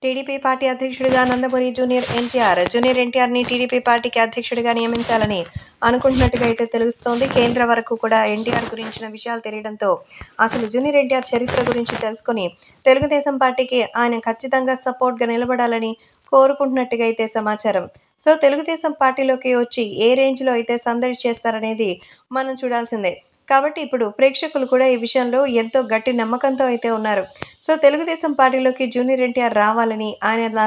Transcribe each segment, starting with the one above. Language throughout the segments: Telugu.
టీడీపీ పార్టీ అధ్యక్షుడిగా నందమూరి జూనియర్ ఎన్టీఆర్ని టీడీపీ పార్టీకి అధ్యక్షుడిగా నియమించాలని అనుకుంటున్నట్టుగా అయితే తెలుస్తోంది. కేంద్ర వరకు కూడా ఎన్టీఆర్ గురించిన విషయాలు తెలియడంతో అసలు జూనియర్ ఎన్టీఆర్ చరిత్ర గురించి తెలుసుకొని తెలుగుదేశం పార్టీకి ఆయన ఖచ్చితంగా సపోర్ట్‌గా నిలబడాలని కోరుకుంటున్నట్టుగా అయితే సమాచారం. సో, తెలుగుదేశం పార్టీలోకి వచ్చి ఏ రేంజ్‌లో అయితే సందడి చేస్తారనేది మనం చూడాల్సిందే. కాబట్టి ఇప్పుడు ప్రేక్షకులు కూడా ఈ విషయంలో ఎంతో గట్టి నమ్మకంతో అయితే ఉన్నారు. సో, తెలుగుదేశం పార్టీలోకి జూనియర్ ఎన్టీఆర్ రావాలని, ఆయనలా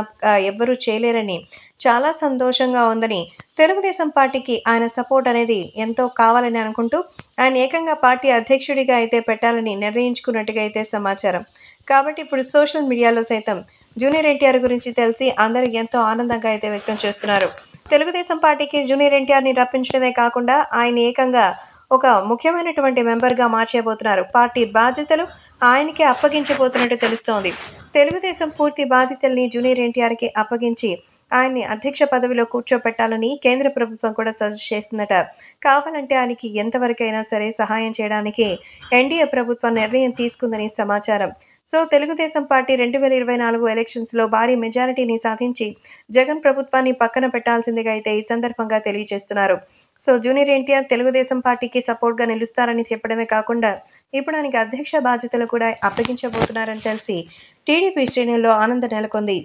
ఎవ్వరూ చేయలేరని, చాలా సంతోషంగా ఉందని, తెలుగుదేశం పార్టీకి ఆయన సపోర్ట్ అనేది ఎంతో కావాలని అనుకుంటూ, ఆయన ఏకంగా పార్టీ అధ్యక్షుడిగా అయితే పెట్టాలని నిర్ణయించుకున్నట్టుగా అయితే సమాచారం. కాబట్టి ఇప్పుడు సోషల్ మీడియాలో సైతం జూనియర్ ఎన్టీఆర్ గురించి తెలిసి అందరూ ఎంతో ఆనందంగా అయితే వ్యక్తం చేస్తున్నారు. తెలుగుదేశం పార్టీకి జూనియర్ ఎన్టీఆర్‌ని రప్పించడమే కాకుండా ఆయన ఏకంగా ఒక ముఖ్యమైనటువంటి మెంబర్‌గా మార్చేయబోతున్నారు. పార్టీ బాధ్యతలు ఆయనకే అప్పగించబోతున్నట్టు తెలుస్తోంది. తెలుగుదేశం పూర్తి బాధ్యతల్ని జూనియర్ ఎన్టీఆర్‌కి అప్పగించి ఆయన్ని అధ్యక్ష పదవిలో కూర్చోపెట్టాలని కేంద్ర ప్రభుత్వం కూడా సజెస్ట్ చేసిందట. కావాలంటే ఆయనకి ఎంతవరకైనా సరే సహాయం చేయడానికి ఎన్డీఏ ప్రభుత్వం నిర్ణయం తీసుకుందని సమాచారం. సో, తెలుగుదేశం పార్టీ 2024 ఎలక్షన్స్‌లో భారీ మెజారిటీని సాధించి జగన్ ప్రభుత్వాన్ని పక్కన పెట్టాల్సిందిగా అయితే ఈ సందర్భంగా తెలియజేస్తున్నారు. సో, జూనియర్ ఎన్టీఆర్ తెలుగుదేశం పార్టీకి సపోర్ట్‌గా నిలుస్తారని చెప్పడమే కాకుండా ఇప్పుడు ఆయనకి అధ్యక్ష బాధ్యతలు కూడా అప్పగించబోతున్నారని తెలిసి టీడీపీ శ్రేణుల్లో ఆనందం నెలకొంది.